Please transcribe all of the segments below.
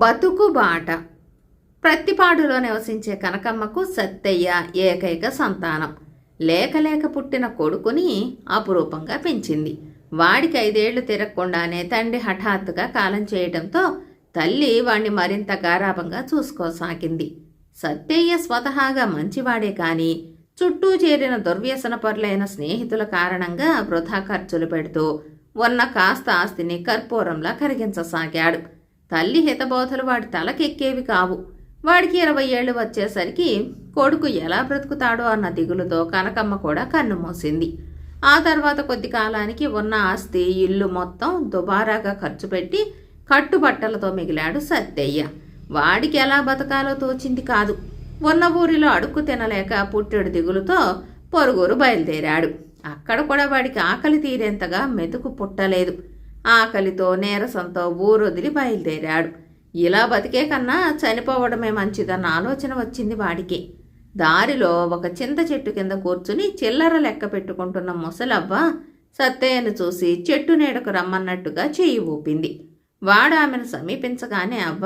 బతుకు బాట. ప్రత్తిపాడులో నివసించే కనకమ్మకు సత్తయ్య ఏకైక సంతానం. లేక పుట్టిన కొడుకుని అపురూపంగా పెంచింది. వాడికి 5 ఏళ్లు తిరగకుండానే తండ్రి హఠాత్తుగా కాలం చేయడంతో తల్లి వాణ్ణి మరింత గారాబంగా చూసుకోసాగింది. సత్తయ్య స్వతహాగా మంచివాడే కాని చుట్టూ చేరిన దుర్వ్యసనపరులైన స్నేహితుల కారణంగా వృధా ఖర్చులు పెడుతూ ఉన్న కాస్త ఆస్తిని కర్పూరంలా కరిగించసాగాడు. తల్లి హితబోధలు వాడి తలకెక్కేవి కావు. వాడికి 20 ఏళ్లు వచ్చేసరికి కొడుకు ఎలా బ్రతుకుతాడో అన్న దిగులుతో కనకమ్మ కూడా కన్ను మూసింది. ఆ తర్వాత కొద్ది కాలానికి ఉన్న ఆస్తి, ఇల్లు మొత్తం దుబారాగా ఖర్చు పెట్టి కట్టుబట్టలతో మిగిలాడు సత్తయ్య. వాడికి ఎలా బతకాలో తోచింది కాదు. ఉన్న ఊరిలో అడుక్కు తినలేక పుట్టెడు దిగులుతో పొరుగురు బయలుదేరాడు. అక్కడ కూడా వాడికి ఆకలి తీరేంతగా మెతుకు పుట్టలేదు. ఆకలితో నీరసంతో ఊరొదిలి బయలుదేరాడు. ఇలా బతికే కన్నా చనిపోవడమే మంచిదన్న ఆలోచన వచ్చింది వాడికి. దారిలో ఒక చింత చెట్టు కింద కూర్చుని చిల్లర లెక్క పెట్టుకుంటున్న ముసలవ్వ సత్తయ్యను చూసి చెట్టు నీడకు రమ్మన్నట్టుగా చెయ్యి ఊపింది. వాడు ఆమెను సమీపించగానే అవ్వ,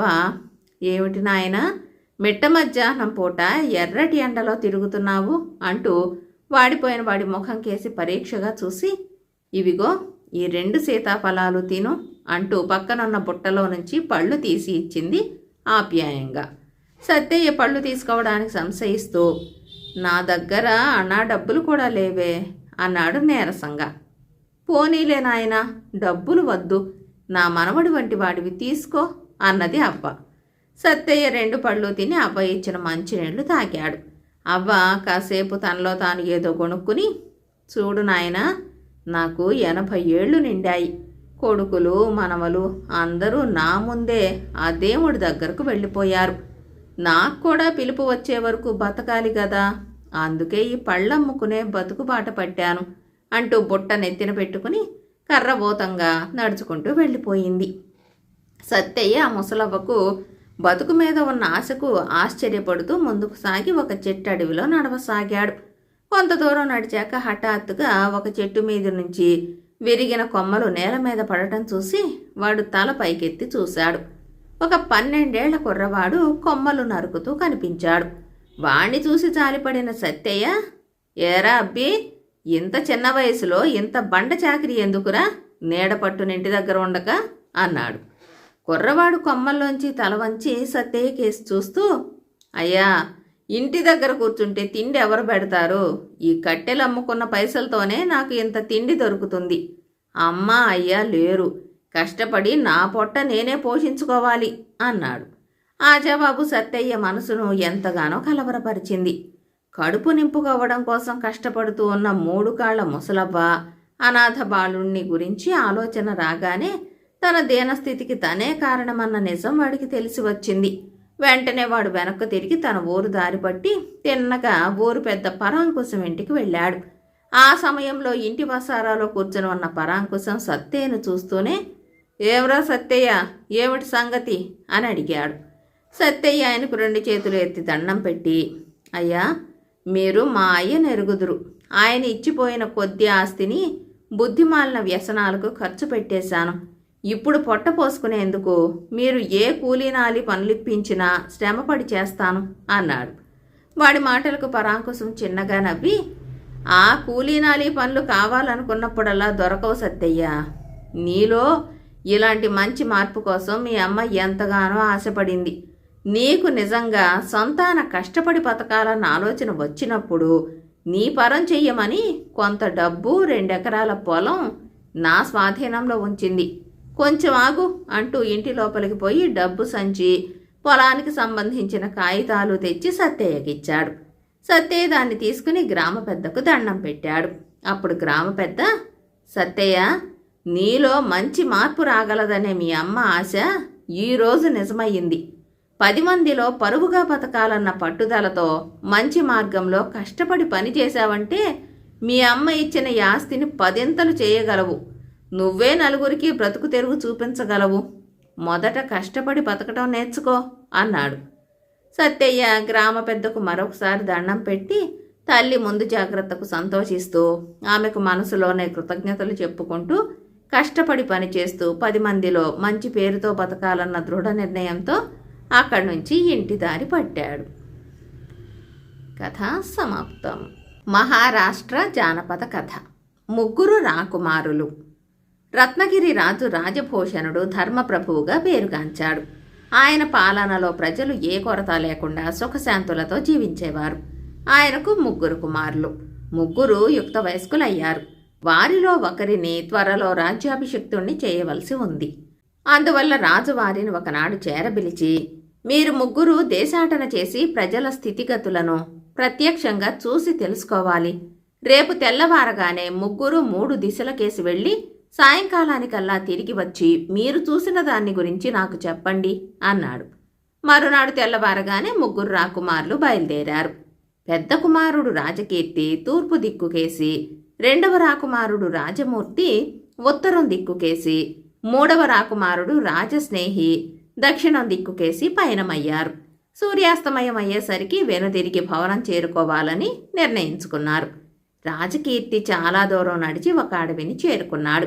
ఏమిటి నాయనా, మిట్ట మధ్యాహ్నం పూట ఎర్రటి ఎండలో తిరుగుతున్నావు అంటూ వాడిపోయిన వాడి ముఖం కేసి పరీక్షగా చూసి, ఇవిగో ఈ 2 సీతాఫలాలు తిను అంటూ పక్కనున్న బుట్టలో నుంచి పళ్ళు తీసి ఇచ్చింది ఆప్యాయంగా. సత్తయ్య పళ్ళు తీసుకోవడానికి సంశయిస్తూ, నా దగ్గర అన్నా డబ్బులు కూడా లేవే అన్నాడు నీరసంగా. పోనీలే నాయనా, డబ్బులు వద్దు, నా మనవడి వంటి వాడివి తీసుకో అన్నది అవ్వ. సత్తయ్య 2 పళ్ళు తిని అవ్వ ఇచ్చిన మంచినీళ్లు తాగాడు. అవ్వ కాసేపు తనలో తాను ఏదో కొనుక్కుని, చూడు నాయనా, నాకు 80 ఏళ్ళు నిండాయి. కొడుకులు మనవలు అందరూ నా ముందే ఆ దేవుడి దగ్గరకు వెళ్ళిపోయారు. నాకు కూడా పిలుపు వచ్చే వరకు బతకాలి కదా, అందుకే ఈ పళ్ళమ్ముకునే బతుకు బాట పట్టాను అంటూ బుట్ట నెత్తిన పెట్టుకుని కర్రబోతంగా నడుచుకుంటూ వెళ్ళిపోయింది. సత్తయ్య ఆ ముసలవ్వకు బతుకు మీద ఉన్న ఆశకు ఆశ్చర్యపడుతూ ముందుకు సాగి ఒక చెట్టు అడవిలో నడవసాగాడు. కొంత దూరం నడిచాక హఠాత్తుగా ఒక చెట్టు మీద నుంచి విరిగిన కొమ్మలు నేల మీద పడటం చూసి వాడు తల పైకెత్తి చూశాడు. ఒక 12 ఏళ్ల కుర్రవాడు కొమ్మలు నరుకుతూ కనిపించాడు. వాణ్ణి చూసి జాలిపడిన సత్తయ్య, ఏరా అబ్బి, ఇంత చిన్న వయసులో ఇంత బండ చాకిరి ఎందుకురా, నీడ పట్టునింటి దగ్గర ఉండక అన్నాడు. కుర్రవాడు కొమ్మల్లోంచి తల వంచి సత్తయ్య కేసి చూస్తూ, అయ్యా, ఇంటి దగ్గర కూర్చుంటే తిండి ఎవరు పెడతారు? ఈ కట్టెలు అమ్ముకున్న పైసలతోనే నాకు ఇంత తిండి దొరుకుతుంది. అమ్మ అయ్యా లేరు, కష్టపడి నా పొట్ట నేనే పోషించుకోవాలి అన్నాడు. ఆ జవాబు సత్తయ్య మనసును ఎంతగానో కలవరపరిచింది. కడుపు నింపుకోవడం కోసం కష్టపడుతూ ఉన్న 3 కాళ్ల ముసలవ్వ అనాథ బాలుణ్ణి గురించి ఆలోచన రాగానే తన దీనస్థితికి తనే కారణమన్న నిజం వాడికి తెలిసి వచ్చింది. వెంటనే వాడు వెనక్కు తిరిగి తన ఊరు దారి పట్టి తిన్నగా ఊరు పెద్ద పరాంకుశం ఇంటికి వెళ్ళాడు. ఆ సమయంలో ఇంటి వసారాలో కూర్చుని ఉన్న పరాంకుశం సత్తయ్యను చూస్తూనే, ఏమరా సత్తయ్య, ఏమిటి సంగతి అని అడిగాడు. సత్తయ్య ఆయనకు 2 చేతులు ఎత్తి దండం పెట్టి, అయ్యా, మీరు మా అయ్యను ఎరుగుదురు. ఆయన ఇచ్చిపోయిన కొద్ది ఆస్తిని బుద్ధిమాలిన వ్యసనాలకు ఖర్చు పెట్టేశాను. ఇప్పుడు పొట్ట పోసుకునేందుకు మీరు ఏ కూలీనాలి పనులిప్పించినా శ్రమపడి చేస్తాను అన్నాడు. వాడి మాటలకు పరాంకుశం చిన్నగా నవ్వి, ఆ కూలీనాలి పనులు కావాలనుకున్నప్పుడల్లా దొరకవు సత్తయ్య. నీలో ఇలాంటి మంచి మార్పు కోసం మీ అమ్మ ఎంతగానో ఆశపడింది. నీకు నిజంగా సంతాన కష్టపడి బతకాలన్న ఆలోచన వచ్చినప్పుడు నీ పరం చెయ్యమని కొంత డబ్బు 2 ఎకరాల పొలం నా స్వాధీనంలో ఉంచింది. కొంచెం ఆగు అంటూ ఇంటి లోపలికి పోయి డబ్బు సంచి, పొలానికి సంబంధించిన కాగితాలు తెచ్చి సత్తయ్యకిచ్చాడు. సత్తయ్య దాన్ని తీసుకుని గ్రామ పెద్దకు దండం పెట్టాడు. అప్పుడు గ్రామ పెద్ద, సత్తయ్య, నీలో మంచి మార్పు రాగలదనే మీ అమ్మ ఆశ ఈరోజు నిజమయ్యింది. 10 మందిలో పరువుగా బతకాలన్న పట్టుదలతో మంచి మార్గంలో కష్టపడి పని చేశావంటే మీ అమ్మ ఇచ్చిన ఈ ఆస్తిని 10 చేయగలవు. నువ్వే నలుగురికి బ్రతుకు తెరుగు చూపించగలవు. మొదట కష్టపడి బతకడం నేర్చుకో అన్నాడు. సత్తయ్య గ్రామ పెద్దకు మరొకసారి దండం పెట్టి తల్లి ముందు జాగ్రత్తకు సంతోషిస్తూ ఆమెకు మనసులోనే కృతజ్ఞతలు చెప్పుకుంటూ కష్టపడి పనిచేస్తూ 10 మందిలో మంచి పేరుతో బతకాలన్న దృఢ నిర్ణయంతో అక్కడి నుంచి ఇంటి దారి పట్టాడు. కథ సమాప్తం. మహారాష్ట్ర జానపద కథ. ముగ్గురు రాకుమారులు. రత్నగిరి రాజు రాజభూషణుడు ధర్మప్రభువుగా పేరుగాంచాడు. ఆయన పాలనలో ప్రజలు ఏ కొరత లేకుండా సుఖశాంతులతో జీవించేవారు. ఆయనకు 3 కుమారులు. 3 యుక్త వయస్కులయ్యారు. వారిలో ఒకరిని త్వరలో రాజ్యాభిషిక్తుణ్ణి చేయవలసి ఉంది. అందువల్ల రాజు వారిని ఒకనాడు చేరబిలిచి, మీరు 3 దేశాటన చేసి ప్రజల స్థితిగతులను ప్రత్యక్షంగా చూసి తెలుసుకోవాలి. రేపు తెల్లవారగానే 3 దిశలకేసి వెళ్ళి సాయంకాలానికల్లా తిరిగి వచ్చి మీరు చూసిన దాన్ని గురించి నాకు చెప్పండి అన్నాడు. మరునాడు తెల్లవారగానే 3 రాకుమారులు బయలుదేరారు. పెద్ద కుమారుడు రాజకీర్తి తూర్పు దిక్కుకేసి, 2వ రాకుమారుడు రాజమూర్తి ఉత్తరం దిక్కుకేసి, 3వ రాకుమారుడు రాజస్నేహి దక్షిణం దిక్కుకేసి పయనమయ్యారు. సూర్యాస్తమయం అయ్యేసరికి వెనుదిరిగి భవనం చేరుకోవాలని నిర్ణయించుకున్నారు. రాజకీర్తి చాలా దూరం నడిచి ఒక అడవిని చేరుకున్నాడు.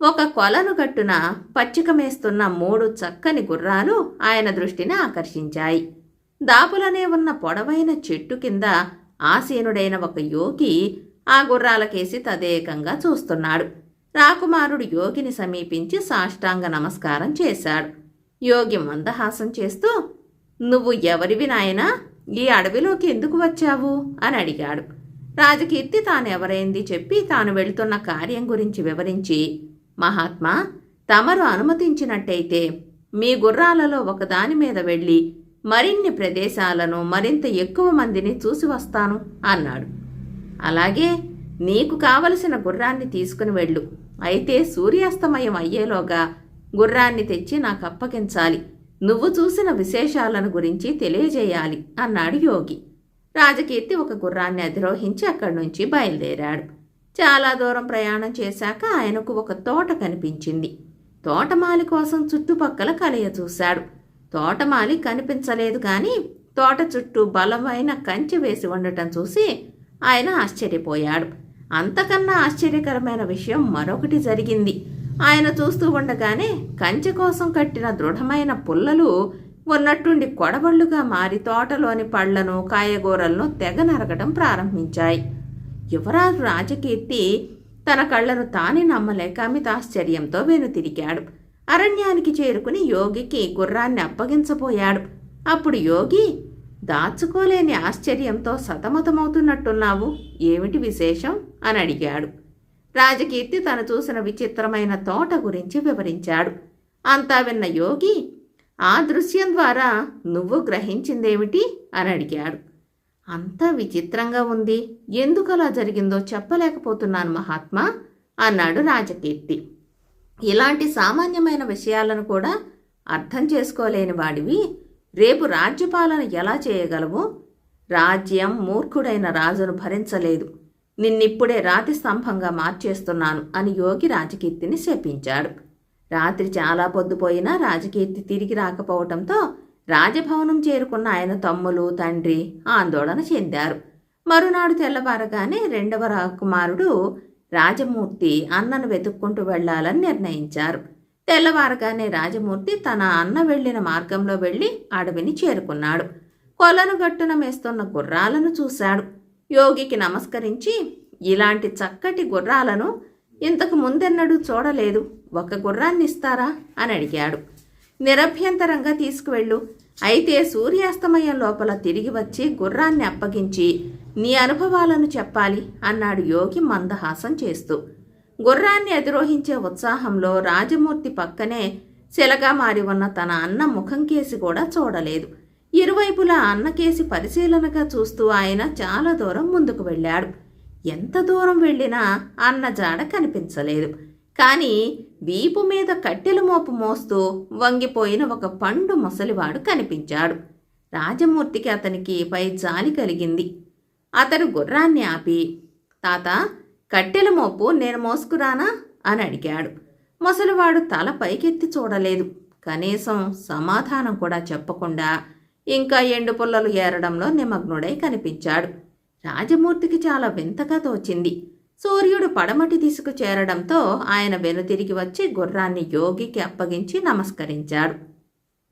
ఒక కొలను గట్టున పచ్చికమేస్తున్న 3 చక్కని గుర్రాలు ఆయన దృష్టిని ఆకర్షించాయి. దాపులనే ఉన్న పొడవైన చెట్టు కింద ఆసీనుడైన ఒక యోగి ఆ గుర్రాలకేసి తదేకంగా చూస్తున్నాడు. రాకుమారుడు యోగిని సమీపించి సాష్టాంగ నమస్కారం చేశాడు. యోగి మందహాసం చేస్తూ, నువ్వు ఎవరివి నాయనా? ఈ అడవిలోకి ఎందుకు వచ్చావు అని అడిగాడు. రాజకీర్తి తానెవరైంది చెప్పి తాను వెళుతున్న కార్యం గురించి వివరించి, మహాత్మా, తమరు అనుమతించినట్టయితే మీ గుర్రాలలో ఒకదాని మీద వెళ్ళి మరిన్ని ప్రదేశాలను మరింత ఎక్కువ మందిని చూసి వస్తాను అన్నాడు. అలాగే, నీకు కావలసిన గుర్రాన్ని తీసుకుని వెళ్ళు. అయితే సూర్యాస్తమయం అయ్యేలోగా గుర్రాన్ని తెచ్చి నాకు అప్పగించాలి. నువ్వు చూసిన విశేషాలను గురించి తెలియజేయాలి అన్నాడు యోగి. రాజకీర్తి ఒక గుర్రాన్ని అధిరోహించి అక్కడి నుంచి బయలుదేరాడు. చాలా దూరం ప్రయాణం చేశాక ఆయనకు ఒక తోట కనిపించింది. తోటమాలి కోసం చుట్టుపక్కల కలయ చూశాడు. తోటమాలి కనిపించలేదు కానీ తోట చుట్టూ బలమైన కంచె వేసి ఉండటం చూసి ఆయన ఆశ్చర్యపోయాడు. అంతకన్నా ఆశ్చర్యకరమైన విషయం మరొకటి జరిగింది. ఆయన చూస్తూ ఉండగానే కంచె కోసం కట్టిన దృఢమైన పుల్లలు ఉన్నట్టుండి కొడవళ్లుగా మారి తోటలోని పళ్లను కాయగూరలను తెగ నరకటం ప్రారంభించాయి. యువరాజు రాజకీర్తి తన కళ్లను తానే నమ్మలేక అమితాశ్చర్యంతో వెనుతిరిగాడు. అరణ్యానికి చేరుకుని యోగికి గుర్రాన్ని అప్పగించబోయాడు. అప్పుడు యోగి, దాచుకోలేని ఆశ్చర్యంతో సతమతమవుతున్నట్టున్నావు, ఏమిటి విశేషం అని అడిగాడు. రాజకీర్తి తను చూసిన విచిత్రమైన తోట గురించి వివరించాడు. అంతా విన్న యోగి, ఆ దృశ్యం ద్వారా నువ్వు గ్రహించిందేమిటి అని అడిగాడు. అంతా విచిత్రంగా ఉంది, ఎందుకలా జరిగిందో చెప్పలేకపోతున్నాను మహాత్మా అన్నాడు రాజకీర్తి. ఇలాంటి సామాన్యమైన విషయాలను కూడా అర్థం చేసుకోలేని వాడివి రేపు రాజ్యపాలన ఎలా చేయగలవు? రాజ్యం మూర్ఖుడైన రాజును భరించలేదు. నిన్నిప్పుడే రాతి స్తంభంగా మార్చేస్తున్నాను అని యోగి రాజకీర్తిని శపించాడు. రాత్రి చాలా పొద్దుపోయినా రాజకీర్తి తిరిగి రాకపోవటంతో రాజభవనం చేరుకున్న ఆయన తమ్ములు, తండ్రి ఆందోళన చెందారు. మరునాడు తెల్లవారగానే 2వ రాకుమారుడు రాజమూర్తి అన్నను వెతుక్కుంటూ వెళ్లాలని నిర్ణయించారు. తెల్లవారగానే రాజమూర్తి తన అన్న వెళ్లిన మార్గంలో వెళ్లి అడవిని చేరుకున్నాడు. కొలను గట్టున మేస్తున్న గుర్రాలను చూశాడు. యోగికి నమస్కరించి, ఇలాంటి చక్కటి గుర్రాలను ఇంతకు ముందెన్నడూ చూడలేదు, ఒక గుర్రాన్ని ఇస్తారా అని అడిగాడు. నిరభ్యంతరంగా తీసుకువెళ్ళు, అయితే సూర్యాస్తమయం లోపల తిరిగి వచ్చి గుర్రాన్ని అప్పగించి నీ అనుభవాలను చెప్పాలి అన్నాడు యోగి మందహాసం చేస్తూ. గుర్రాన్ని అధిరోహించే ఉత్సాహంలో రాజమూర్తి పక్కనే శిలగా మారి ఉన్న తన అన్న ముఖం కేసి కూడా చూడలేదు. ఇరువైపులా అన్నకేసి పరిశీలనగా చూస్తూ ఆయన చాలా దూరం ముందుకు వెళ్ళాడు. ఎంత దూరం వెళ్ళినా అన్న జాడ కనిపించలేదు. కానీ వీపు మీద కట్టెల మోపు మోస్తూ వంగిపోయిన ఒక పండు ముసలివాడు కనిపించాడు. రాజమూర్తికి అతనికి పై జాలి కలిగింది. అతను గుర్రాన్ని ఆపి, తాత, కట్టెల మోపు నేను మోసుకురానా అని అడిగాడు. ముసలివాడు తల పైకెత్తి చూడలేదు. కనీసం సమాధానం కూడా చెప్పకుండా ఇంకా ఎండు పుల్లలు ఏరడంలో నిమగ్నుడై కనిపించాడు. రాజమూర్తికి చాలా వింతగా తోచింది. సూర్యుడు పడమటి దిశకు చేరడంతో ఆయన వెనుతిరిగి వచ్చి గుర్రాన్ని యోగికి అప్పగించి నమస్కరించాడు.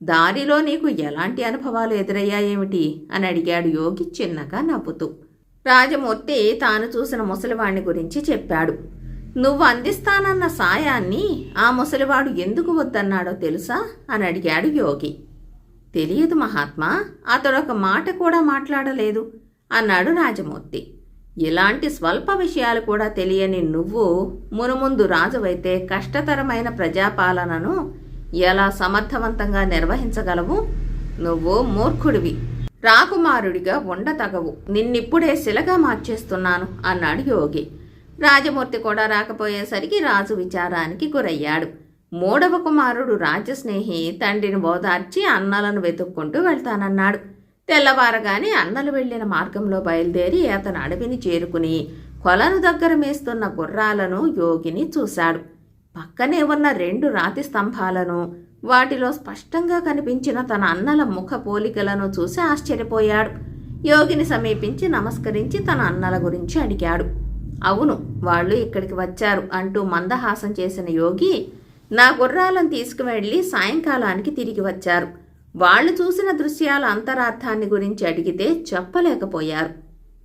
దారిలో నీకు ఎలాంటి అనుభవాలు ఎదురయ్యాయేమిటి అని అడిగాడు యోగి చిన్నగా నవ్వుతూ. రాజమూర్తి తాను చూసిన ముసలివాణ్ణి గురించి చెప్పాడు. నువ్వు అందిస్తానన్న సాయాన్ని ఆ ముసలివాడు ఎందుకు వద్దన్నాడో తెలుసా అని అడిగాడు యోగి. తెలియదు మహాత్మా, అతడొక మాట కూడా మాట్లాడలేదు అన్నాడు రాజమూర్తి. ఇలాంటి స్వల్ప విషయాలు కూడా తెలియని నువ్వు మునుముందు రాజువైతే కష్టతరమైన ప్రజాపాలనను ఎలా సమర్థవంతంగా నిర్వహించగలవు? నువ్వు మూర్ఖుడివి, రాకుమారుడిగా ఉండతగవు. నిన్నిప్పుడే శిలగా మార్చేస్తున్నాను అన్నాడు యోగి. రాజమూర్తి కూడా రాకపోయేసరికి రాజు విచారానికి గురయ్యాడు. మూడవ కుమారుడు రాజస్నేహి తండ్రిని ఓదార్చి అన్నలను వెతుక్కుంటూ వెళ్తానన్నాడు. తెల్లవారగానే అన్నలు వెళ్లిన మార్గంలో బయలుదేరి అతను అడవిని చేరుకుని కొలను దగ్గర మేస్తున్న గుర్రాలను యోగిని చూశాడు. పక్కనే ఉన్న 2 రాతి స్తంభాలను, వాటిలో స్పష్టంగా కనిపించిన తన అన్నల ముఖ పోలికలను చూసి ఆశ్చర్యపోయాడు. యోగిని సమీపించి నమస్కరించి తన అన్నల గురించి అడిగాడు. అవును, వాళ్ళు ఇక్కడికి వచ్చారు అంటూ మందహాసం చేసిన యోగి, నా గుర్రాలను తీసుకువెళ్ళి సాయంకాలానికి తిరిగి వచ్చారు. వాళ్ళు చూసిన దృశ్యాల అంతరార్థాన్ని గురించి అడిగితే చెప్పలేకపోయారు.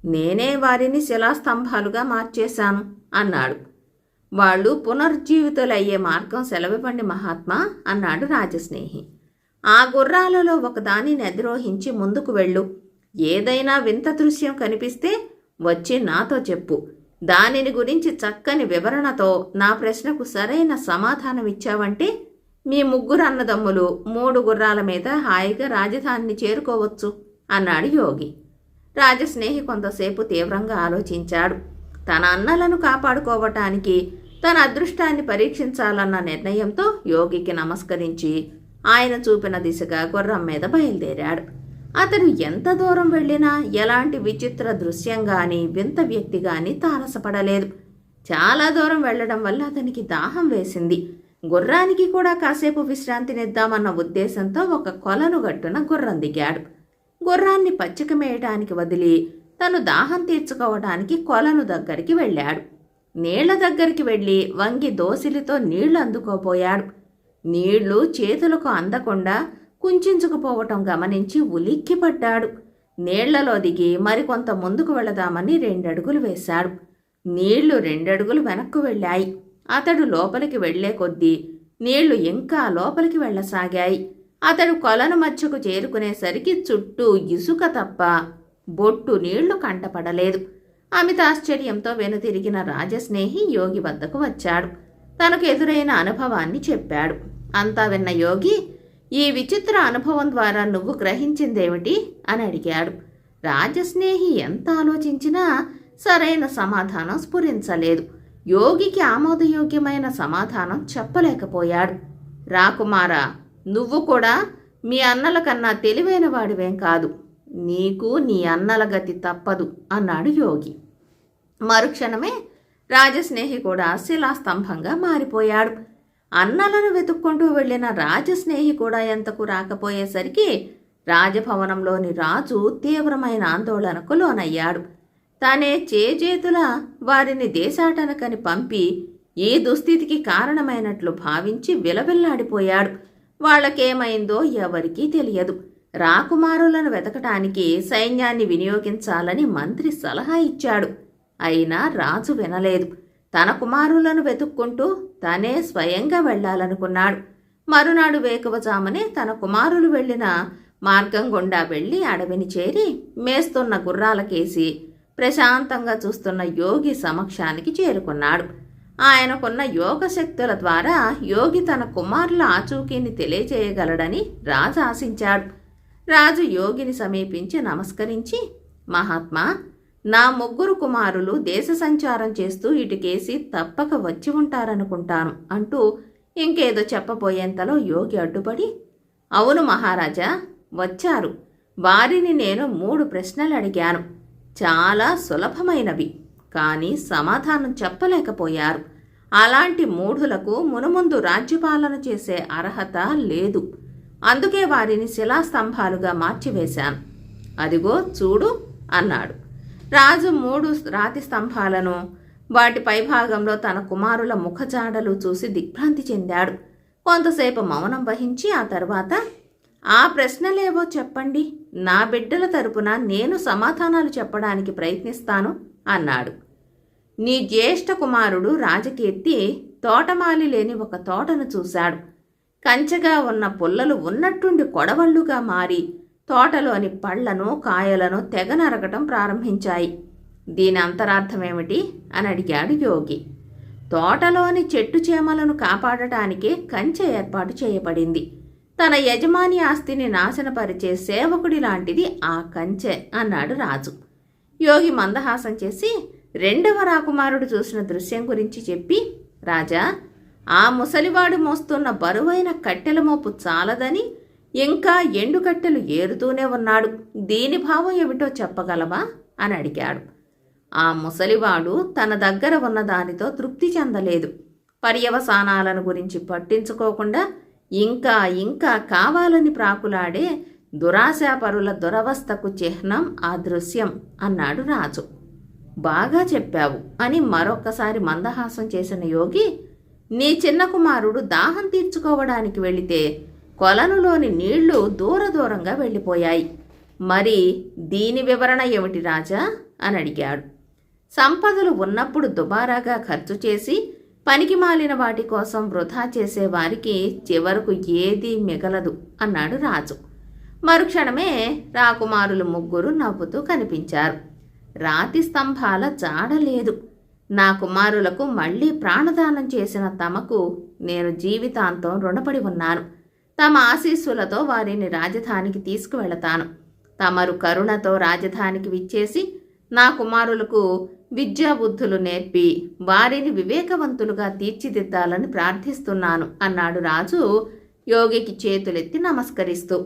నేనే వారిని శిలాస్తంభాలుగా మార్చేశాను అన్నాడు. వాళ్ళు పునర్జీవితులయ్యే మార్గం సెలవివ్వండి మహాత్మా అన్నాడు రాజస్నేహి. ఆ గుర్రాలలో ఒకదానిని అధిరోహించి ముందుకు వెళ్ళు. ఏదైనా వింత దృశ్యం కనిపిస్తే వచ్చి నాతో చెప్పు. దానిని గురించి చక్కని వివరణతో నా ప్రశ్నకు సరైన సమాధానం ఇచ్చావంటే మీ 3 అన్నదమ్ములు 3 గుర్రాల మీద హాయిగా రాజధానిని చేరుకోవచ్చు అన్నాడు యోగి. రాజస్నేహి కొంతసేపు తీవ్రంగా ఆలోచించాడు. తన అన్నలను కాపాడుకోవటానికి తన అదృష్టాన్ని పరీక్షించాలన్న నిర్ణయంతో యోగికి నమస్కరించి ఆయన చూపిన దిశగా గుర్రం మీద బయలుదేరాడు. అతడు ఎంత దూరం వెళ్ళినా ఎలాంటి విచిత్ర దృశ్యం గాని వింత వ్యక్తి గాని తారసపడలేదు. చాలా దూరం వెళ్లడం వల్ల అతనికి దాహం వేసింది. గుర్రానికి కూడా కాసేపు విశ్రాంతినిద్దామన్న ఉద్దేశంతో ఒక కొలను గట్టున గుర్రం దిగాడు. గుర్రాన్ని పచ్చిక మేయటానికి వదిలి తను దాహం తీర్చుకోవటానికి కొలను దగ్గరికి వెళ్ళాడు. నీళ్ల దగ్గరికి వెళ్ళి వంగి దోసిలితో నీళ్లు అందుకోపోయాడు. నీళ్లు చేతులకు అందకుండా కుంచుకుపోవటం గమనించి ఉలిక్కిపడ్డాడు. నీళ్లలో దిగి మరికొంత ముందుకు వెళదామని 2 అడుగులు వేశాడు. నీళ్లు 2 అడుగులు వెనక్కు వెళ్ళాయి. అతడు లోపలికి వెళ్లే కొద్దీ నీళ్లు ఇంకా లోపలికి వెళ్లసాగాయి. అతడు కొలను మధ్యకు చేరుకునేసరికి చుట్టూ ఇసుక తప్ప బొట్టు నీళ్లు కంటపడలేదు. అమితాశ్చర్యంతో వెనుతిరిగిన రాజస్నేహి యోగి వద్దకు వచ్చాడు. తనకు ఎదురైన అనుభవాన్ని చెప్పాడు. అంతా విన్న యోగి, ఈ విచిత్ర అనుభవం ద్వారా నువ్వు గ్రహించిందేమిటి అని అడిగాడు. రాజస్నేహి ఎంత ఆలోచించినా సరైన సమాధానం స్ఫురించలేదు. యోగికి ఆమోదయోగ్యమైన సమాధానం చెప్పలేకపోయాడు. రాకుమారా, నువ్వు కూడా మీ అన్నల కన్నా తెలివైన వాడివేం కాదు. నీకు నీ అన్నల గతి తప్పదు అన్నాడు యోగి. మరుక్షణమే రాజస్నేహి కూడా శిలాస్తంభంగా మారిపోయాడు. అన్నలను వెతుక్కుంటూ వెళ్లిన రాజస్నేహి కూడా ఎంతకు రాకపోయేసరికి రాజభవనంలోని రాజు తీవ్రమైన ఆందోళనకు లోనయ్యాడు. తానే చేజేతులా వారిని దేశాటనకని పంపి ఈ దుస్థితికి కారణమైనట్లు భావించి విలవిల్లాడిపోయాడు. వాళ్ళకేమైందో ఎవరికీ తెలియదు. రాకుమారులను వెతకటానికి సైన్యాన్ని వినియోగించాలని మంత్రి సలహా ఇచ్చాడు. అయినా రాజు వినలేదు. తన కుమారులను వెతుక్కుంటూ తనే స్వయంగా వెళ్లాలనుకున్నాడు. మరునాడు వేకువజామునే తన కుమారులు వెళ్లిన మార్గం గుండా వెళ్లి అడవిని చేరి మేస్తున్న గుర్రాలకేసి ప్రశాంతంగా చూస్తున్న యోగి సమక్షానికి చేరుకున్నాడు. ఆయనకున్న యోగ శక్తుల ద్వారా యోగి తన కుమారుల ఆచూకీని తెలియజేయగలడని రాజు ఆశించాడు. రాజు యోగిని సమీపించి నమస్కరించి, మహాత్మా, నా 3 కుమారులు దేశ సంచారం చేస్తూ ఇటుకేసి తప్పక వచ్చి ఉంటారనుకుంటాను అంటూ ఇంకేదో చెప్పబోయేంతలో యోగి అడ్డుపడి, అవును మహారాజా, వచ్చారు. వారిని నేను 3 ప్రశ్నలు అడిగాను. చాలా సులభమైనవి, కానీ సమాధానం చెప్పలేకపోయారు. అలాంటి మూఢులకు మునుముందు రాజ్యపాలన చేసే అర్హత లేదు. అందుకే వారిని శిలాస్తంభాలుగా మార్చివేశాను. అదిగో చూడు అన్నాడు. రాజు 3 రాతి స్తంభాలను వాటి పైభాగంలో తన కుమారుల ముఖజాడలు చూసి దిగ్భ్రాంతి చెందాడు. కొంతసేపు మౌనం వహించి ఆ తర్వాత, ఆ ప్రశ్నలేవో చెప్పండి, నా బిడ్డల తరపున నేను సమాధానాలు చెప్పడానికి ప్రయత్నిస్తాను అన్నాడు. నీ జ్యేష్ఠ కుమారుడు రాజకీర్తి తోటమాలి లేని ఒక తోటను చూశాడు. కంచెగా ఉన్న పుల్లలు ఉన్నట్టుండి కొడవళ్లుగా మారి తోటలోని పళ్లను కాయలను తెగ నరకటం ప్రారంభించాయి. దీని అంతరార్థమేమిటి అని అడిగాడు యోగి. తోటలోని చెట్టు చేమలను కాపాడటానికే కంచె ఏర్పాటు చేయబడింది. తన యజమాని ఆస్తిని నాశనపరిచే సేవకుడి లాంటిది ఆ కంచె అన్నాడు రాజు. యోగి మందహాసం చేసి రెండవ రాకుమారుడు చూసిన దృశ్యం గురించి చెప్పి, రాజా, ఆ ముసలివాడు మోస్తున్న బరువైన కట్టెల మోపు చాలదని ఇంకా ఎండు కట్టెలు ఏరుతూనే ఉన్నాడు. దీని భావం ఏమిటో చెప్పగలవా అని అడిగాడు. ఆ ముసలివాడు తన దగ్గర ఉన్న దానితో తృప్తి చెందలేదు. పర్యవసానాలను గురించి పట్టించుకోకుండా ఇంకా ఇంకా కావాలని ప్రాకులాడే దురాశాపరుల దురవస్థకు చిహ్నం ఆ దృశ్యం అన్నాడు రాజు. బాగా చెప్పావు అని మరొక్కసారి మందహాసం చేసిన యోగి, నీ చిన్న కుమారుడు దాహం తీర్చుకోవడానికి వెళితే కొలనులోని నీళ్లు దూరంగా వెళ్ళిపోయాయి. మరి దీని వివరణ ఏమిటి రాజా అని అడిగాడు. సంపదలు ఉన్నప్పుడు దుబారాగా ఖర్చు చేసి పనికిమాలిన వాటి కోసం వృధా చేసేవారికి చివరకు ఏదీ మిగలదు అన్నాడు రాజు. మరుక్షణమే రాకుమారులు ముగ్గురు నవ్వుతూ కనిపించారు. రాతి స్తంభాల జాడ లేదు. నా కుమారులకు మళ్లీ ప్రాణదానం చేసిన తమకు నేను జీవితాంతం రుణపడి ఉన్నాను. తమ ఆశీస్సులతో వారిని రాజధానికి తీసుకువెళతాను. తమరు కరుణతో రాజధానికి విచ్చేసి నా కుమారులకు విద్యాబుద్ధులు నేర్పి వారిని వివేకవంతులుగా తీర్చిదిద్దాలని ప్రార్థిస్తున్నాను అన్నాడు రాజు యోగికి చేతులెత్తి నమస్కరిస్తూ.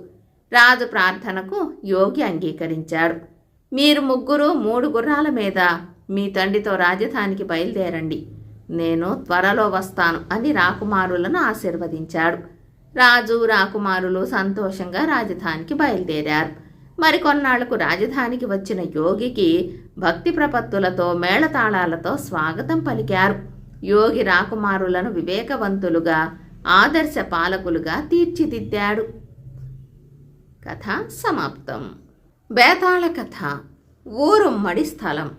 రాజు ప్రార్థనకు యోగి అంగీకరించాడు. మీరు ముగ్గురు 3 గుర్రాల మీద మీ తండ్రితో రాజధానికి బయలుదేరండి, నేను త్వరలో వస్తాను అని రాకుమారులను ఆశీర్వదించాడు. రాజు రాకుమారులు సంతోషంగా రాజధానికి బయలుదేరారు. మరికొన్నాళ్లకు రాజధానికి వచ్చిన యోగికి భక్తి ప్రపత్తులతో మేళతాళాలతో స్వాగతం పలికారు. యోగి రాకుమారులను వివేకవంతులుగా ఆదర్శ పాలకులుగా తీర్చిదిద్దాడు. కథ సమాప్తం. బేతాళ కథ. ఊరుమ్మడి స్థలం.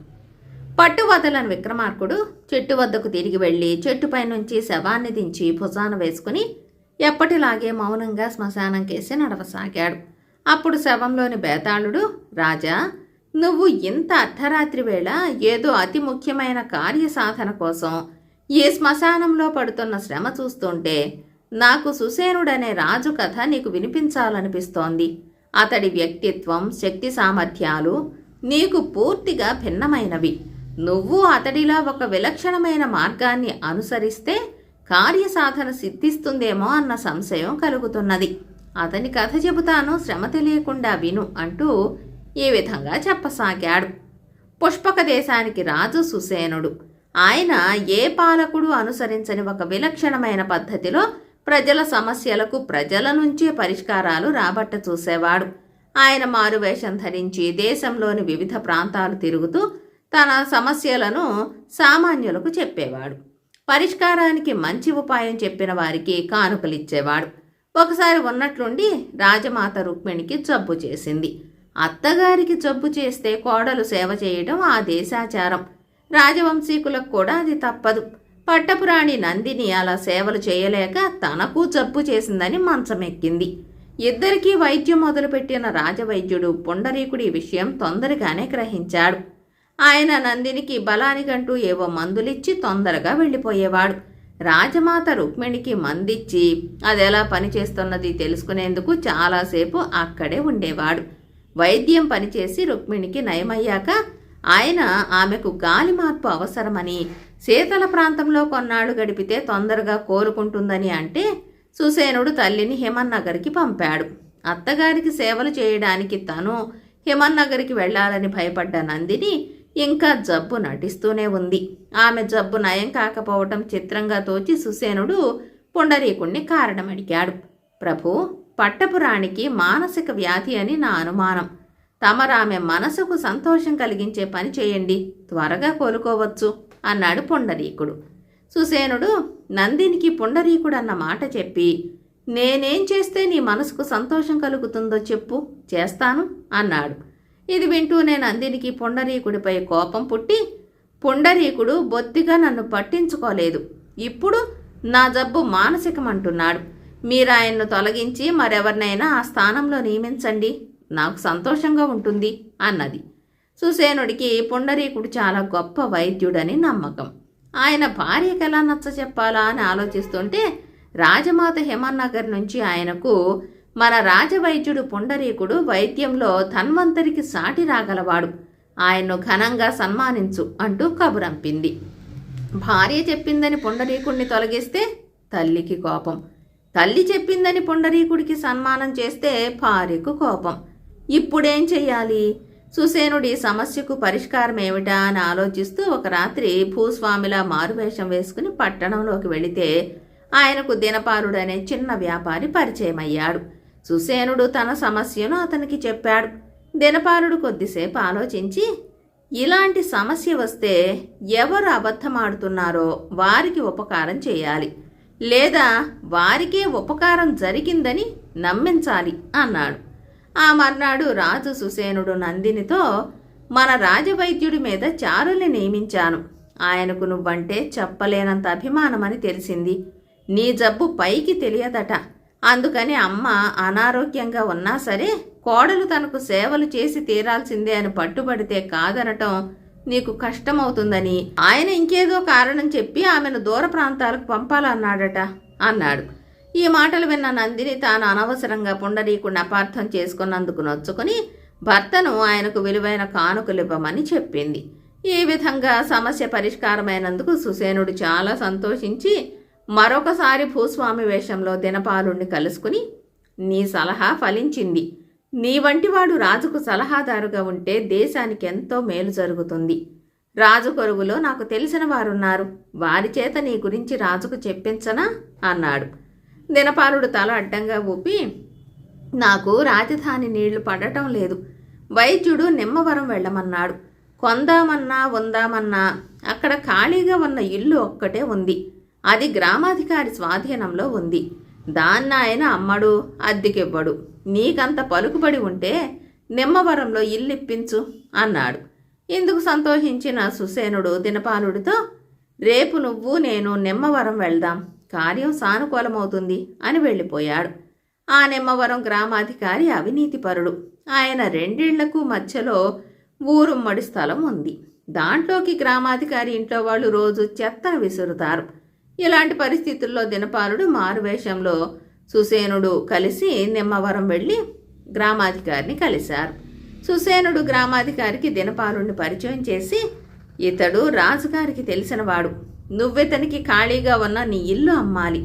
పట్టువదలని విక్రమార్కుడు చెట్టు వద్దకు తిరిగి వెళ్ళి చెట్టుపై నుంచి శవాన్ని దించి భుజాన వేసుకుని ఎప్పటిలాగే మౌనంగా శ్మశానం కేసి నడవసాగాడు. అప్పుడు శవంలోని బేతాళుడు, రాజా, నువ్వు ఇంత అర్ధరాత్రి వేళ ఏదో అతి ముఖ్యమైన కార్యసాధన కోసం ఈ శ్మశానంలో పడుతున్న శ్రమ చూస్తుంటే నాకు సుసేనుడనే రాజు కథ నీకు వినిపించాలనిపిస్తోంది. అతడి వ్యక్తిత్వం, శక్తి సామర్థ్యాలు నీకు పూర్తిగా భిన్నమైనవి. నువ్వు అతడిలా ఒక విలక్షణమైన మార్గాన్ని అనుసరిస్తే కార్యసాధన సిద్ధిస్తుందేమో అన్న సంశయం కలుగుతున్నది. అతని కథ చెబుతాను, శ్రమ తెలియకుండా విను అంటూ ఈ విధంగా చెప్పసాగాడు. పుష్పక దేశానికి రాజు సుసేనుడు. ఆయన ఏ పాలకుడు అనుసరించని ఒక విలక్షణమైన పద్ధతిలో ప్రజల సమస్యలకు ప్రజల నుంచే పరిష్కారాలు రాబట్ట చూసేవాడు. ఆయన మారువేషం ధరించి దేశంలోని వివిధ ప్రాంతాలు తిరుగుతూ తన సమస్యలను సామాన్యులకు చెప్పేవాడు. పరిష్కారానికి మంచి ఉపాయం చెప్పిన వారికి కానుకలిచ్చేవాడు. ఒకసారి ఉన్నట్లుండి రాజమాత రుక్మిణికి జబ్బు చేసింది. అత్తగారికి జబ్బు చేస్తే కోడలు సేవ చేయడం ఆ దేశాచారం. రాజవంశీకులకు కూడా అది తప్పదు. పట్టపురాణి నందిని అలా సేవలు చేయలేక తనకు జబ్బు చేసిందని మంచమెక్కింది. ఇద్దరికీ వైద్యం మొదలుపెట్టిన రాజవైద్యుడు పుండరీకుడి విషయం తొందరగానే గ్రహించాడు. ఆయన నందినికి బలానికంటూ ఏవో మందులిచ్చి తొందరగా వెళ్ళిపోయేవాడు. రాజమాత రుక్మిణికి మందిచ్చి అదెలా పనిచేస్తున్నది తెలుసుకునేందుకు చాలాసేపు అక్కడే ఉండేవాడు. వైద్యం పనిచేసి రుక్మిణికి నయమయ్యాక ఆయన ఆమెకు గాలి మార్పు అవసరమని, శీతల ప్రాంతంలో కొన్నాళ్లు గడిపితే తొందరగా కోలుకుంటుందని అంటే సుసేనుడు తల్లిని హిమన్నగర్కి పంపాడు. అత్తగారికి సేవలు చేయడానికి తను హిమన్నగర్కి వెళ్లాలని భయపడ్డ నందిని ఇంకా జబ్బు నటిస్తూనే ఉంది. ఆమె జబ్బు నయం కాకపోవటం చిత్రంగా తోచి సుసేనుడు పుండరీకుణ్ణి కారణమడిగాడు. ప్రభు, పట్టపురాణికి మానసిక వ్యాధి అని నా అనుమానం. తమరామె మనసుకు సంతోషం కలిగించే పని చేయండి, త్వరగా కోలుకోవచ్చు అన్నాడు పుండరీకుడు. సుసేనుడు నందినికి పుండరీకుడన్న మాట చెప్పి, నేనేం చేస్తే నీ మనసుకు సంతోషం కలుగుతుందో చెప్పు, చేస్తాను అన్నాడు. ఇది వింటూనే నందినికి పుండరీకుడిపై కోపం పుట్టి, పుండరీకుడు బొత్తిగా నన్ను పట్టించుకోలేదు, ఇప్పుడు నా జబ్బు మానసికమంటున్నాడు, మీరాయన్ను తొలగించి మరెవరినైనా ఆ స్థానంలో నియమించండి, నాకు సంతోషంగా ఉంటుంది అన్నది. సుసేనుడికి పుండరీకుడు చాలా గొప్ప వైద్యుడని నమ్మకం. ఆయన భార్యకి ఎలా నచ్చ చెప్పాలా అని ఆలోచిస్తుంటే రాజమాత హిమన్నగర్ నుంచి ఆయనకు మన రాజవైద్యుడు పుండరీకుడు వైద్యంలో ధన్వంతరికి సాటి రాగలవాడు, ఆయన్ను ఘనంగా సన్మానించు అంటూ కబురంపింది. భార్య చెప్పిందని పుండరీకుడిని తొలగిస్తే తల్లికి కోపం, తల్లి చెప్పిందని పుండరీకుడికి సన్మానం చేస్తే భార్యకు కోపం. ఇప్పుడేం చెయ్యాలి? సుసేనుడి సమస్యకు పరిష్కారం ఏమిటా అని ఆలోచిస్తూ ఒక రాత్రి భూస్వామిలా మారువేషం వేసుకుని పట్టణంలోకి వెళితే ఆయనకు దినపాలుడనే చిన్న వ్యాపారి పరిచయమయ్యాడు. సుసేనుడు తన సమస్యను అతనికి చెప్పాడు. దినపాలుడు కొద్దిసేపు ఆలోచించి, ఇలాంటి సమస్య వస్తే ఎవరు అబద్ధమాడుతున్నారో వారికి ఉపకారం చేయాలి, లేదా వారికే ఉపకారం జరిగిందని నమ్మించాలి అన్నాడు. ఆ మర్నాడు రాజు సుసేనుడు నందినితో, మన రాజవైద్యుడి మీద చారుల్ని నియమించాను, ఆయనకు నువ్వంటే చెప్పలేనంత అభిమానమని తెలిసింది, నీ జబ్బు పైకి తెలియదట, అందుకని అమ్మ అనారోగ్యంగా ఉన్నా సరే కోడలు తనకు సేవలు చేసి తీరాల్సిందే అని పట్టుబడితే కాదనటం నీకు కష్టమవుతుందని ఆయన ఇంకేదో కారణం చెప్పి ఆమెను దూర ప్రాంతాలకు పంపాలన్నాడట అన్నాడు. ఈ మాటలు విన్న నందిని తాను అనవసరంగా పుండరీకుడిని అపార్థం చేసుకున్నందుకు నొచ్చుకుని భర్తను ఆయనకు విలువైన కానుకలివ్వమని చెప్పింది. ఈ విధంగా సమస్య పరిష్కారమైనందుకు సుసేనుడు చాలా సంతోషించి మరొకసారి భూస్వామి వేషంలో దినపాలుణ్ణి కలుసుకుని, నీ సలహా ఫలించింది, నీ వంటివాడు రాజుకు సలహాదారుగా ఉంటే దేశానికి ఎంతో మేలు జరుగుతుంది, రాజు కొలువులో నాకు తెలిసిన వారున్నారు, వారి చేత నీ గురించి రాజుకు చెప్పించనా అన్నాడు. దినపాలుడు తల అడ్డంగా ఊపి, నాకు రాజధాని నీళ్లు పడటం లేదు, వైద్యుడు నిమ్మవరం వెళ్ళమన్నాడు, కొందామన్నా ఉందామన్నా అక్కడ ఖాళీగా ఉన్న ఇల్లు ఒక్కటే ఉంది, అది గ్రామాధికారి స్వాధీనంలో ఉంది, దాన్ని ఆయన అమ్మడు, అద్దెకివ్వడు, నీకంత పలుకుబడి ఉంటే నిమ్మవరంలో ఇల్లు ఇప్పించు అన్నాడు. ఇందుకు సంతోషించిన సుసేనుడు దినపాలుడితో, రేపు నువ్వు నేను నిమ్మవరం వెళ్దాం, కార్యం సానుకూలమవుతుంది అని వెళ్ళిపోయాడు. ఆ నిమ్మవరం గ్రామాధికారి అవినీతిపరుడు. ఆయన రెండేళ్లకు మధ్యలో ఊరుమ్మడి స్థలం ఉంది. దాంట్లోకి గ్రామాధికారి ఇంట్లో వాళ్ళు రోజు చెత్తను విసురుతారు. ఇలాంటి పరిస్థితుల్లో దినపాలుడు మారువేషంలో సుసేనుడు కలిసి నిమ్మవరం వెళ్ళి గ్రామాధికారిని కలిశారు. సుసేనుడు గ్రామాధికారికి దినపాలుడిని పరిచయం చేసి, ఇతడు రాజుగారికి తెలిసినవాడు, నువ్వితనికి ఖాళీగా ఉన్న నీ ఇల్లు అమ్మాలి,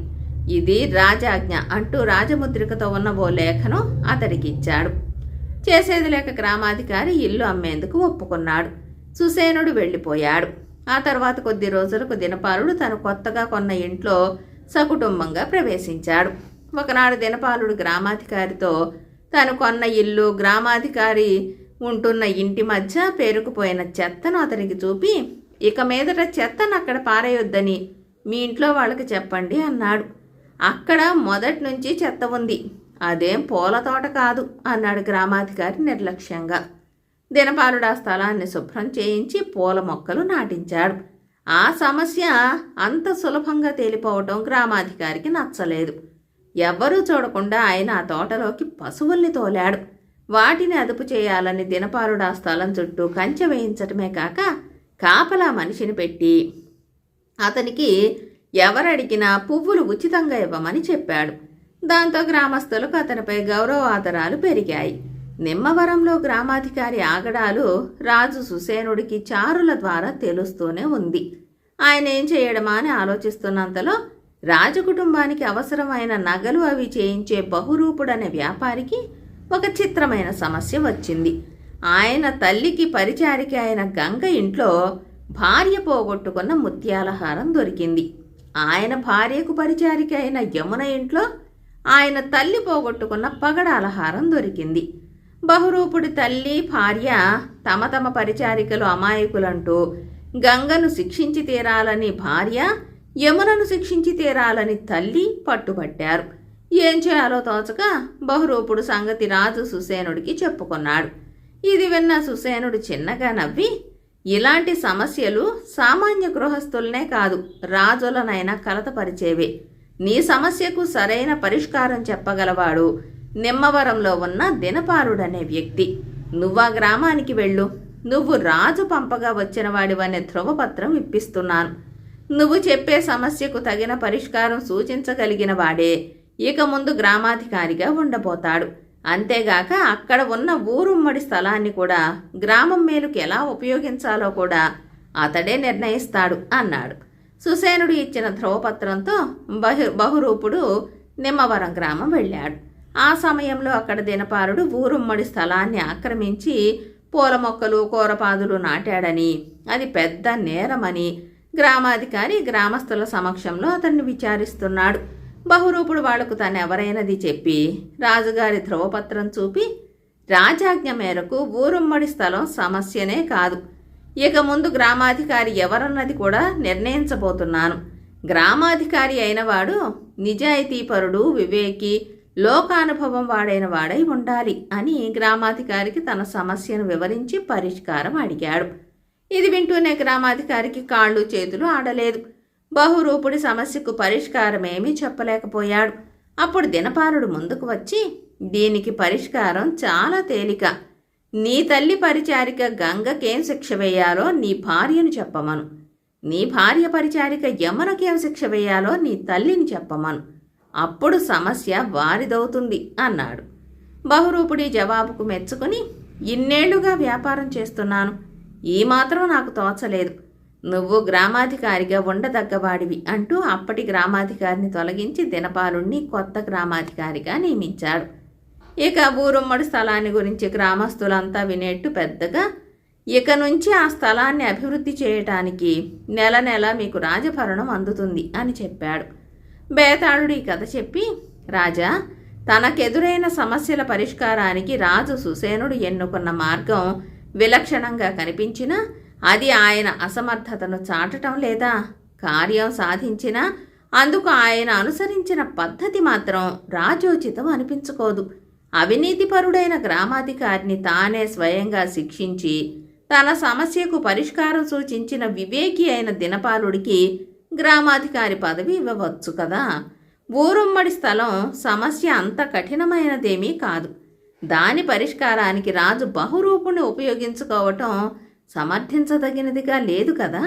ఇది రాజాజ్ఞ అంటూ రాజముద్రికతో ఉన్న ఓ లేఖను అతడికిచ్చాడు. చేసేది లేక గ్రామాధికారి ఇల్లు అమ్మేందుకు ఒప్పుకున్నాడు. సుసేనుడు వెళ్ళిపోయాడు. ఆ తర్వాత కొద్ది రోజులకు దినపాలుడు తను కొత్తగా కొన్న ఇంట్లో సకుటుంబంగా ప్రవేశించాడు. ఒకనాడు దినపాలుడు గ్రామాధికారితో తను కొన్న ఇల్లు, గ్రామాధికారి ఉంటున్న ఇంటి మధ్య పేరుకుపోయిన చెత్తను అతనికి చూపి, ఇక మీదట చెత్తను అక్కడ పారేయొద్దని మీ ఇంట్లో వాళ్ళకి చెప్పండి అన్నాడు. అక్కడ మొదటి నుంచి చెత్త ఉంది, అదేం పూల తోట కాదు అన్నాడు గ్రామాధికారి నిర్లక్ష్యంగా. దినపాలుడు ఆ స్థలాన్ని శుభ్రం చేయించి పూల మొక్కలు నాటించాడు. ఆ సమస్య అంత సులభంగా తేలిపోవటం గ్రామాధికారికి నచ్చలేదు. ఎవ్వరూ చూడకుండా ఆయన ఆ తోటలోకి పశువుల్ని తోలాడు. వాటిని అదుపు చేయాలని దినపాలుడు ఆ స్థలం చుట్టూ కంచె వేయించటమే కాక కాపలా మనిషిని పెట్టి అతనికి ఎవరడిగినా పువ్వులు ఉచితంగా ఇవ్వమని చెప్పాడు. దాంతో గ్రామస్తులకు అతనిపై గౌరవాదరాలు పెరిగాయి. నిమ్మవరంలో గ్రామాధికారి ఆగడాలు రాజు సుసేనుడికి చారుల ద్వారా తెలుస్తూనే ఉంది. ఆయన ఏం చేయడమా అని ఆలోచిస్తున్నంతలో రాజకుటుంబానికి అవసరమైన నగలు అవి చేయించే బహురూపుడనే వ్యాపారికి ఒక చిత్రమైన సమస్య వచ్చింది. ఆయన తల్లికి పరిచారిక అయిన గంగ ఇంట్లో భార్య పోగొట్టుకున్న ముత్యాలహారం దొరికింది. ఆయన భార్యకు పరిచారిక అయిన యమున ఇంట్లో ఆయన తల్లి పోగొట్టుకున్న పగడాలహారం దొరికింది. బహురూపుడి తల్లి భార్య తమ తమ పరిచారికలు అమాయకులంటూ గంగను శిక్షించి తీరాలని భార్య, యమునను శిక్షించి తీరాలని తల్లి పట్టుబట్టారు. ఏం చేయాలో తోచక బహురూపుడు సంగతి రాజు సుసేనుడికి చెప్పుకున్నాడు. ఇది విన్న సుసేనుడు చిన్నగా నవ్వి, ఇలాంటి సమస్యలు సామాన్య గృహస్థులనే కాదు, రాజులనైనా కలతపరిచేవే. నీ సమస్యకు సరైన పరిష్కారం చెప్పగలవాడు నిమ్మవరంలో ఉన్న దినపాలుడనే వ్యక్తి. నువ్వా గ్రామానికి వెళ్ళు. నువ్వు రాజు పంపగా వచ్చిన వాడివనే ధ్రువపత్రం ఇప్పిస్తున్నాను. నువ్వు చెప్పే సమస్యకు తగిన పరిష్కారం సూచించగలిగిన వాడే ఇక ముందు గ్రామాధికారిగా ఉండబోతాడు. అంతేగాక అక్కడ ఉన్న ఊరుమ్మడి స్థలాన్ని కూడా గ్రామం మేలుకు ఎలా ఉపయోగించాలో కూడా అతడే నిర్ణయిస్తాడు అన్నాడు. సుసేనుడు ఇచ్చిన ధ్రువపత్రంతో బహురూపుడు నిమ్మవరం గ్రామం వెళ్ళాడు. ఆ సమయంలో అక్కడ దినపాలుడు ఊరుమ్మడి స్థలాన్ని ఆక్రమించి పూల మొక్కలు కూరపాదులు నాటాడని, అది పెద్ద నేరమని గ్రామాధికారి గ్రామస్తుల సమక్షంలో అతన్ని విచారిస్తున్నాడు. బహురూపుడు వాళ్లకు తనెవరైనది చెప్పి రాజుగారి ధ్రువపత్రం చూపి, రాజాజ్ఞ మేరకు ఊరుమ్మడి స్థలం సమస్యనే కాదు, ఇక ముందు గ్రామాధికారి ఎవరన్నది కూడా నిర్ణయించబోతున్నాను. గ్రామాధికారి అయినవాడు నిజాయితీపరుడు, వివేకి, లోకానుభవం వాడైన వాడై ఉండాలి అని గ్రామాధికారికి తన సమస్యను వివరించి పరిష్కారం అడిగాడు. ఇది వింటూనే గ్రామాధికారికి కాళ్ళు చేతులు ఆడలేదు. బహురూపుడి సమస్యకు పరిష్కారమేమీ చెప్పలేకపోయాడు. అప్పుడు దినపాలుడు ముందుకు వచ్చి, దీనికి పరిష్కారం చాలా తేలిక. నీ తల్లి పరిచారిక గంగకేం శిక్ష వేయాలో నీ భార్యను చెప్పమను. నీ భార్య పరిచారిక యమునకేం శిక్ష వేయాలో నీ తల్లిని చెప్పమను. అప్పుడు సమస్య వారిదవుతుంది అన్నాడు. బహురూపుడి జవాబుకు మెచ్చుకుని, ఇన్నేళ్లుగా వ్యాపారం చేస్తున్నాను, ఈ మాత్రం నాకు తోచలేదు. నువ్వు గ్రామాధికారిగా ఉండదగ్గవాడివి అంటూ అప్పటి గ్రామాధికారిని తొలగించి దినపాలుణ్ణి కొత్త గ్రామాధికారిగా నియమించాడు. ఇక ఊరుమ్మడి స్థలాన్ని గురించి గ్రామస్తులంతా వినేట్టు పెద్దగా, ఇక నుంచి ఆ స్థలాన్ని అభివృద్ధి చేయటానికి నెల నెల మీకు రాజభరణం అందుతుంది అని చెప్పాడు. బేతాళుడు ఈ కథ చెప్పి, రాజా, తనకెదురైన సమస్యల పరిష్కారానికి రాజు సుసేనుడు ఎన్నుకున్న మార్గం విలక్షణంగా కనిపించినా అది ఆయన అసమర్థతను చాటటం లేదా, కార్యం సాధించినా అందుకు ఆయన అనుసరించిన పద్ధతి మాత్రం రాజోచితం అనిపించుకోదు. అవినీతిపరుడైన గ్రామాధికారిని తానే స్వయంగా శిక్షించి తన సమస్యకు పరిష్కారం సూచించిన వివేకి అయిన దినపాలుడికి గ్రామాధికారి పదవి ఇవ్వవచ్చు కదా. ఊరుమ్మడి స్థలం సమస్య అంత కఠినమైనదేమీ కాదు. దాని పరిష్కారానికి రాజు బహురూపుణ్ణి ఉపయోగించుకోవటం సమర్థించదగినదిగా లేదు కదా.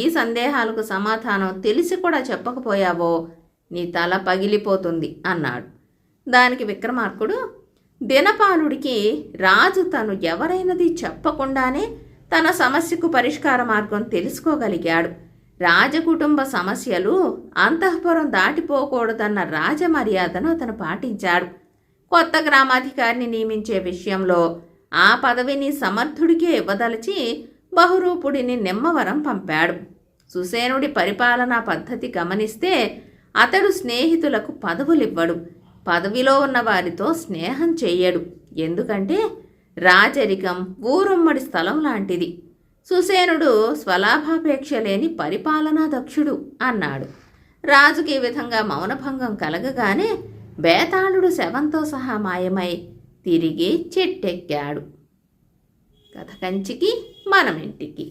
ఈ సందేహాలకు సమాధానం తెలిసి కూడా చెప్పకపోయావో నీ తల పగిలిపోతుంది అన్నాడు. దానికి విక్రమార్కుడు, దినపాలుడికి రాజు తను ఎవరైనది చెప్పకుండానే తన సమస్యకు పరిష్కార మార్గం తెలుసుకోగలిగాడు. రాజకుటుంబ సమస్యలు అంతఃపురం దాటిపోకూడదన్న రాజమర్యాదను అతను పాటించాడు. కొత్త గ్రామాధికారిని నియమించే విషయంలో ఆ పదవిని సమర్థుడికే ఇవ్వదలిచి బహురూపుడిని నిమ్మవరం పంపాడు. సుసేనుడి పరిపాలనా పద్ధతి గమనిస్తే అతడు స్నేహితులకు పదవులివ్వడు, పదవిలో ఉన్న వారితో స్నేహం చెయ్యడు. ఎందుకంటే రాజరికం ఊరుమ్మడి స్థలం లాంటిది. సుసేనుడు స్వలాభాపేక్ష లేని పరిపాలనా దక్షుడు అన్నాడు. రాజుకి ఈ విధంగా మౌనభంగం కలగగానే బేతాళుడు శవంతో సహా మాయమై తిరిగి చెట్టెక్కాడు. కథ కంచికి మనమింటికి.